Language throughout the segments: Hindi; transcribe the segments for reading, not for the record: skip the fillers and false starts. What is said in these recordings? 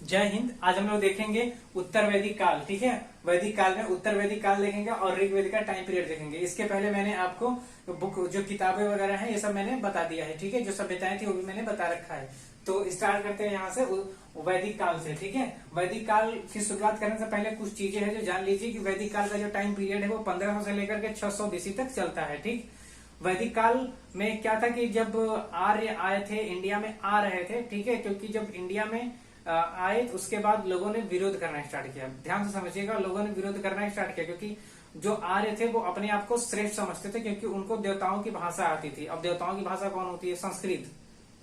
जय हिंद। आज हम लोग देखेंगे उत्तर वैदिक काल। ठीक है, वैदिक काल में उत्तर वैदिक काल देखेंगे और ऋग्वेद का टाइम पीरियड देखेंगे। इसके पहले मैंने आपको बुक जो किताबें वगैरह हैं ये सब मैंने बता दिया है। ठीक है, जो सभ्यताएं थी वो भी मैंने बता रखा है। तो स्टार्ट करते हैं यहाँ से वैदिक काल से। ठीक है, वैदिक काल की शुरुआत करने से पहले कुछ चीजें हैं जो जान लीजिए कि वैदिक काल का जो टाइम पीरियड है वो 1500 से लेकर के 600 बीसी तक चलता है। ठीक, वैदिक काल में क्या था कि जब आर्य आए थे इंडिया में आ रहे थे। ठीक है, क्योंकि जब इंडिया में आए तो उसके बाद लोगों ने विरोध करना स्टार्ट किया। ध्यान से समझिएगा, लोगों ने विरोध करना स्टार्ट किया क्योंकि जो आर्य थे वो अपने आप को श्रेष्ठ समझते थे क्योंकि उनको देवताओं की भाषा आती थी। अब देवताओं की भाषा कौन होती है? संस्कृत।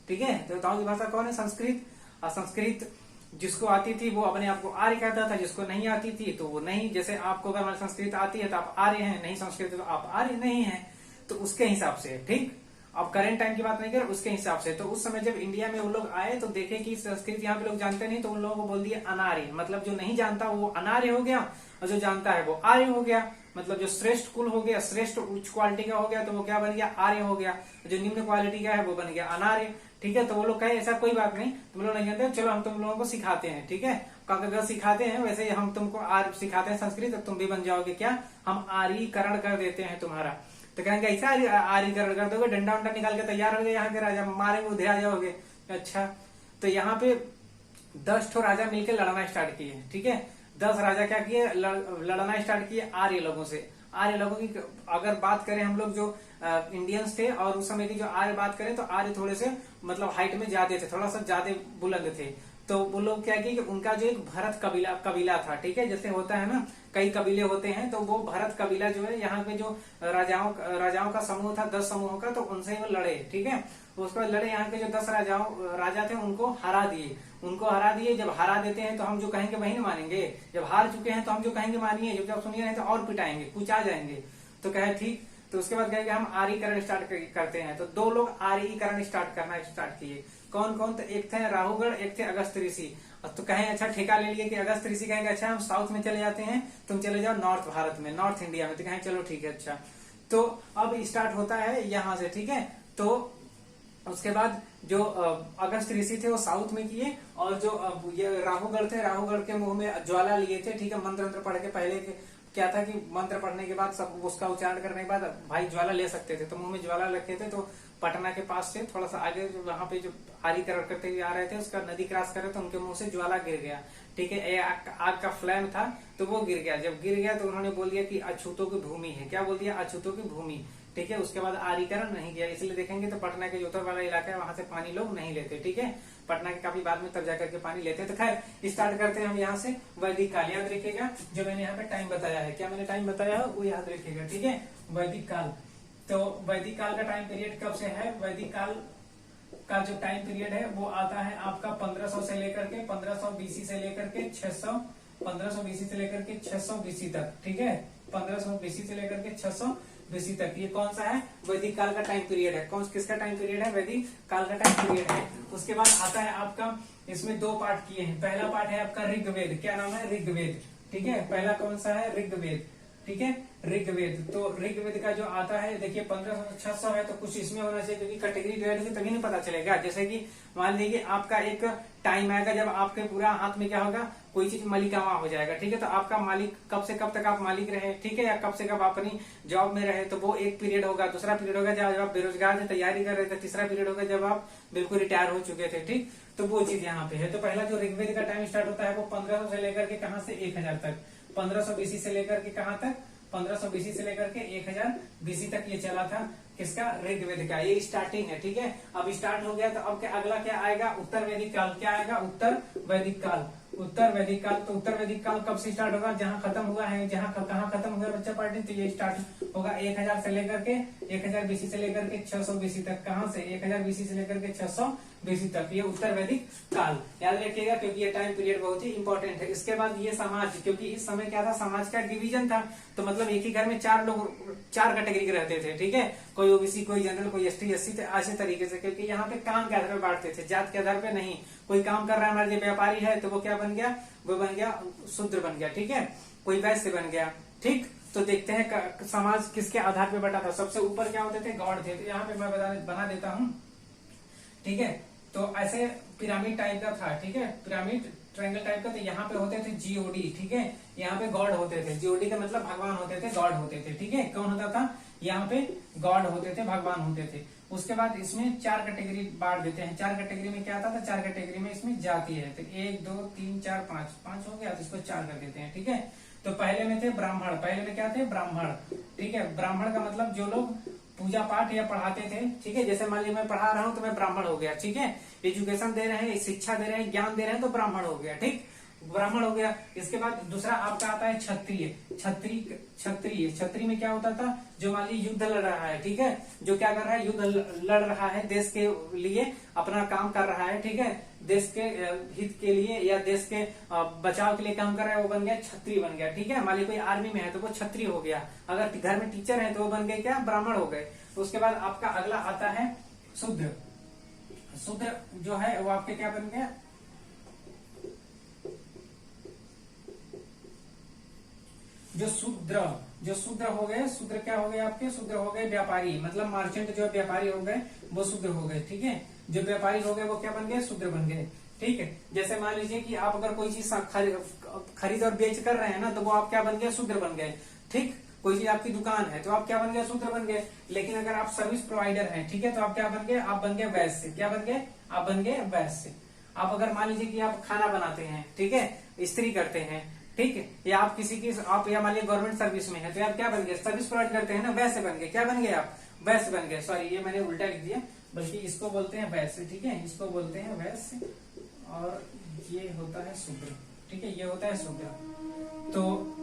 ठीक है, देवताओं की भाषा कौन है? संस्कृत। और संस्कृत जिसको आती थी वो अपने आप को आर्य कहता था, जिसको नहीं आती थी तो वो नहीं। जैसे आपको अगर संस्कृत आती है तो आप आर्य हैं, नहीं संस्कृत तो आप आर्य नहीं है। तो उसके हिसाब से, ठीक, अब करेंट टाइम की बात नहीं कर, उसके हिसाब से। तो उस समय जब इंडिया में वो लोग आए तो देखे कि संस्कृत यहाँ पे लोग जानते नहीं, तो उन लोगों को बोल दिया अनार्य। मतलब जो नहीं जानता वो अनार्य हो गया और जो जानता है वो आर्य हो गया। मतलब जो श्रेष्ठ कुल हो गया, श्रेष्ठ उच्च क्वालिटी का हो गया तो वो क्या बन गया? आर्य हो गया। जो निम्न क्वालिटी का है वो बन गया अनार्य। ठीक है, तो वो लोग कहे ऐसा कोई बात नहीं, तुम लोग नहीं जानते, चलो हम तुम लोगों को सिखाते हैं। ठीक है, अगर सिखाते हैं वैसे ही हम तुमको आर्य सिखाते हैं संस्कृत, तुम भी बन जाओगे क्या? हम आर्यीकरण कर देते हैं तुम्हारा। तो कहेंगे ऐसा आर्यीकरण कर दोगे, डंडा उंडा निकाल के तैयार हो गए यहाँ के राजा, मारेंगे उधर आ जाओगे। अच्छा, तो यहाँ पे 10 ठो राजा मिलकर लड़ना स्टार्ट किए। ठीक है, 10 राजा क्या किए? लड़ना स्टार्ट किए आर्य लोगों से। आर्य लोगों की अगर बात करें हम लोग जो इंडियंस थे और उस समय की जो आर्य बात करें तो आर्य थोड़े से मतलब हाइट में ज्यादा थे, थोड़ा सा ज्यादा बुलंद थे। तो वो लोग क्या किए कि उनका जो एक भरत कबीला था। ठीक है, जैसे होता है ना कई कबीले होते हैं, तो वो भरत कबीला जो है यहाँ पे जो राजाओं का समूह था 10 समूहों का, तो उनसे वो लड़े। ठीक है, उसके बाद लड़े, यहाँ के जो 10 राजा थे उनको हरा दिए। जब हरा देते हैं तो हम जो कहेंगे वही ना मानेंगे, जब हार चुके हैं तो हम जो कहेंगे मानिए, जब सुनिए नहीं तो और पिटाएंगे, कुचा जाएंगे। तो कहे ठीक। तो उसके बाद कहेंगे हम आर्यीकरण स्टार्ट करते हैं। तो 2 लोग आर्यीकरण करना स्टार्ट किए। कौन कौन? तो एक थे राहुगढ़, एक थे अगस्त ऋषि। तो कहें अच्छा ठेका ले लिए कि अगस्त ऋषि कहेंगे अच्छा हम साउथ में चले जाते हैं, तुम चले जाओ नॉर्थ भारत में, नॉर्थ इंडिया में। तो कहें चलो ठीक है। अच्छा, तो अब स्टार्ट होता है यहाँ से। ठीक है, तो उसके बाद जो अगस्त ऋषि थे वो साउथ में किए और जो ये राहुगढ़ थे, राहुगढ़ के मुंह में ज्वाला लिए थे। ठीक है, मंत्र पढ़ के पहले क्या था कि मंत्र पढ़ने के बाद सब उसका उच्चारण करने के बाद भाई ज्वाला ले सकते थे, तो मुंह में ज्वाला रखे थे। तो पटना के पास से थोड़ा सा आगे वहां पे जो आर्यीकरण करते हुए आ रहे थे उसका नदी क्रॉस कर रहे थे, उनके मुंह से ज्वाला गिर गया। ठीक है, आग का फ्लेम था तो वो गिर गया। जब गिर गया तो उन्होंने बोल दिया कि अछूतों की भूमि है। क्या बोल दिया? अछूतों की भूमि। ठीक है, उसके बाद आर्यीकरण नहीं किया। इसलिए देखेंगे तो पटना के जो उत्तर वाला इलाका है वहां से पानी लोग नहीं लेते। ठीक है, पटना के काफी बाद में तब जाकर के पानी लेते। तो खैर स्टार्ट करते हैं हम यहाँ से वैदिक काल। याद रखिएगा जो मैंने यहाँ पे टाइम बताया है, क्या मैंने टाइम बताया है वो याद रखिएगा। ठीक है, वैदिक काल। तो वैदिक काल का टाइम पीरियड कब से है? वैदिक काल का जो टाइम पीरियड है वो आता है आपका 1500 से लेकर के 1500 बीसी से लेकर के 600 1500 बीसी से लेकर के 600 बीसी तक। ठीक है, 1500 बीसी से लेकर के 600 बीसी तक। ये कौन सा है? वैदिक काल का टाइम पीरियड है। कौन किसका टाइम पीरियड है? वैदिक काल का टाइम पीरियड है। उसके बाद आता है आपका, इसमें 2 पार्ट किए हैं। पहला पार्ट है आपका ऋग्वेद। क्या नाम है? ऋग्वेद। ठीक है, पहला कौन सा है? ऋग्वेद। ठीक है, ऋग्वेद। तो ऋग्वेद का जो आता है देखिए 1500 से 600 है, तो कुछ इसमें होना चाहिए क्योंकि कैटेगरी डिवाइड से तभी नहीं पता चलेगा। जैसे कि मान लीजिए आपका एक टाइम आएगा जब आपके पूरा हाथ में क्या होगा, कोई चीज मालिकाना हो जाएगा। ठीक है, तो आपका मालिक कब से कब तक आप मालिक रहे, ठीक है, या कब से कब अपनी जॉब में रहे, तो वो एक पीरियड होगा। दूसरा पीरियड होगा जब आप बेरोजगार थे, तैयारी कर रहे थे। तीसरा पीरियड होगा जब आप बिल्कुल रिटायर हो चुके थे। ठीक, तो वो चीज यहाँ पे है। तो पहला जो ऋग्वेद का टाइम स्टार्ट होता है वो 1500 से लेकर के कहाँ से 1000 तक, 1500 बीसी से लेकर के कहाँ तक, 1500 बीसी से लेकर के 1000 बीसी तक ये चला था। किसका? ऋग्वेद का। ये स्टार्टिंग है। ठीक है, अब स्टार्ट हो गया तो अब क्या अगला क्या आएगा? उत्तर वैदिक काल। क्या आएगा? उत्तर वैदिक काल। उत्तर वैदिक काल। तो उत्तर वैदिक काल कब से स्टार्ट होगा? जहां खत्म हुआ है, जहां कहाँ खत्म हुआ बच्चा पार्टी, तो ये स्टार्ट होगा 1000 से लेकर के 1000 बीसी से लेकर के 600 बीसी तक। कहां से? 1000 बीसी से लेकर के 600 बीसी तक। ये उत्तर वैदिक काल याद रखिएगा क्योंकि ये टाइम पीरियड बहुत ही इंपॉर्टेंट है। इसके बाद ये समाज, क्योंकि इस समय क्या था, समाज का डिवीजन था। तो मतलब एक ही घर में 4 लोग 4 कैटेगरी के रहते थे। ठीक है, कोई ओबीसी, कोई जनरल, कोई एसटी, एससी, ऐसे तरीके से, क्योंकि यहाँ पे काम के आधार पर बांटते थे, जात के आधार पे नहीं। कोई काम कर रहा है हमारा जो व्यापारी है तो वो क्या बन गया? वो बन गया शूद्र बन गया। ठीक है, कोई वैश्य बन गया। ठीक, तो देखते हैं समाज किसके आधार पे बटा था। सबसे ऊपर क्या होते थे? गॉड थे। तो यहाँ पे मैं बना देता हूँ। ठीक है, तो ऐसे पिरामिड टाइप का था, ठीक है, पिरामिड ट्रायंगल टाइप का। तो यहाँ पे होते थे जीओडी, ठीक है, यहाँ पे गॉड होते थे। जीओडी का मतलब भगवान होते थे, गॉड होते थे, ठीक है। कौन होता था? यहाँ पे गॉड होते थे, भगवान होते थे। उसके बाद इसमें 4 कैटेगरी बांट देते हैं। 4 कैटेगरी में क्या आता था? 4 कैटेगरी में इसमें जाति है। तो 1 2 3 4 5 हो गया, तो इसको 4 कर देते हैं, ठीक है। तो पहले में थे ब्राह्मण। पहले में क्या थे? ब्राह्मण, ठीक है। ब्राह्मण का मतलब जो लोग पूजा पाठ या पढ़ाते थे, ठीक है। जैसे मान लीजिए मैं पढ़ा रहा हूँ तो मैं ब्राह्मण हो गया, ठीक है। एजुकेशन दे रहे हैं, शिक्षा दे रहे हैं, ज्ञान दे रहे हैं, तो ब्राह्मण हो गया, ठीक, ब्राह्मण हो गया। इसके बाद दूसरा आपका आता है क्षत्रिय। क्षत्रिय में क्या होता था? जो मान लीजिए युद्ध लड़ रहा है, ठीक है, जो क्या कर रहा है? युद्ध लड़ रहा है, देश के लिए अपना काम कर रहा है, ठीक है, देश के हित के लिए या देश के बचाव के लिए काम कर रहा है, वो बन गया क्षत्रिय बन गया, ठीक है। मान लीजिए कोई आर्मी में है तो वो क्षत्रिय हो गया। अगर घर में टीचर है तो वो बन गए क्या? ब्राह्मण हो गए। उसके बाद आपका अगला आता है शूद्र। शूद्र जो है वो आपके क्या बन गया? जो शूद्र हो गए, शूद्र क्या हो गए आपके? शूद्र हो गए व्यापारी, मतलब मार्चेंट जो व्यापारी हो गए वो शूद्र हो गए, ठीक है। जो व्यापारी हो गए वो क्या बन गए? शूद्र बन गए, ठीक है। जैसे मान लीजिए कि आप अगर कोई चीज खरीद और बेच कर रहे हैं ना, तो वो आप क्या बन गए? शूद्र बन गए, ठीक। कोई चीज आपकी दुकान है तो आप क्या बन गए? शूद्र बन गए। लेकिन अगर आप सर्विस प्रोवाइडर हैं, ठीक है, तो आप क्या बन गए? आप बन गए वैश्य। क्या बन गए? आप बन गए वैश्य। आप अगर मान लीजिए कि आप खाना बनाते हैं, ठीक है, इस्त्री करते हैं, ठीक है, या आप किसी की आप या मान लीजिए गवर्नमेंट सर्विस में है तो आप क्या बन गए? सर्विस प्रोवाइड करते हैं ना, वैसे बन गए। क्या बन गए आप? वैसे बन गए। सॉरी, ये मैंने उल्टा लिख दिया, बल्कि इसको बोलते हैं वैसे, ठीक है, इसको बोलते हैं वैसे, और ये होता है शूद्र, ठीक है, ये होता है शूद्र। तो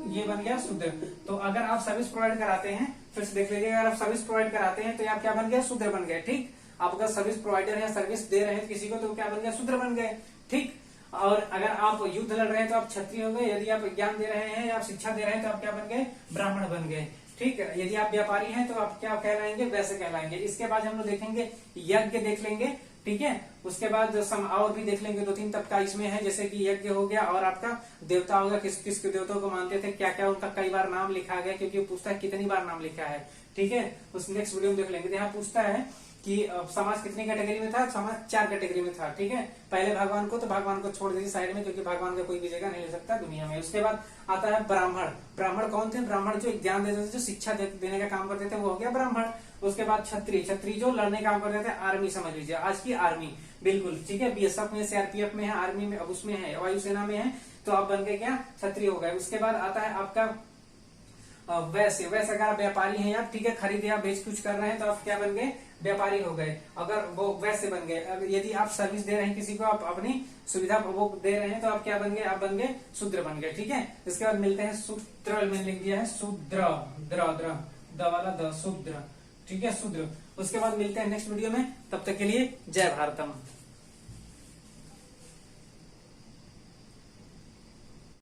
ये बन गया शूद्र। तो अगर आप सर्विस प्रोवाइड कराते हैं, फिर से देख लीजिए, अगर आप सर्विस प्रोवाइड कराते हैं तो आप क्या बन गए? शूद्र बन गए, ठीक। आप अगर सर्विस प्रोवाइडर है, सर्विस दे रहे हैं किसी को, तो क्या बन गया? शूद्र बन गए, ठीक। और अगर आप युद्ध लड़ रहे हैं तो आप क्षत्रिय हो गए। यदि आप ज्ञान दे रहे हैं या आप शिक्षा दे रहे हैं तो आप क्या बन गए? ब्राह्मण बन गए, ठीक है। यदि आप व्यापारी हैं तो आप क्या कहलाएंगे? वैसे कहलाएंगे। इसके बाद हम लोग देखेंगे यज्ञ देख लेंगे, ठीक है। उसके बाद और भी देख लेंगे, 2-3 तबका इसमें है, जैसे कि यज्ञ हो गया, और आपका देवता हो गया, किस किस देवताओं को मानते थे, क्या क्या उनका कई बार नाम लिखा गया, क्योंकि पूछता है कितनी बार नाम लिखा है, ठीक है। उस नेक्स्ट वीडियो में देख लेंगे। यहाँ पूछता है कि समाज कितनी कैटेगरी में था? समाज 4 कैटेगरी में था, ठीक है। पहले भगवान को, तो भगवान को छोड़ दीजिए साइड में, क्योंकि भगवान का कोई भी जगह नहीं ले सकता दुनिया में। उसके बाद आता है ब्राह्मण। ब्राह्मण कौन थे? ब्राह्मण जो ज्ञान देते थे, जो शिक्षा देने का काम करते थे, वो हो गया ब्राह्मण। उसके बाद क्षत्रिय। क्षत्रिय जो लड़ने का काम करते थे, आर्मी समझ लीजिए, आज की आर्मी, बिल्कुल, ठीक है। बीएसएफ में, सीआरपीएफ में है, आर्मी में, अब उसमें है, वायुसेना में है, तो आप बन गए क्या? क्षत्रिय हो गए। उसके बाद आता है आपका वैसे अगर आप व्यापारी हैं आप, ठीक है, खरीद या बेच कुछ कर रहे हैं तो आप क्या बन गए? व्यापारी हो गए। अगर वो वैसे बन गए। यदि आप सर्विस दे रहे हैं किसी को, आप अपनी सुविधा वो दे रहे हैं, तो आप क्या बन गए? आप बन गए शूद्र बन गए, ठीक है। इसके बाद मिलते हैं सूत्र, मैंने लिख दिया है शूद्र, द वाला द, शूद्र, ठीक है, शूद्र। उसके बाद मिलते हैं नेक्स्ट वीडियो में, तब तक के लिए जय भारतम।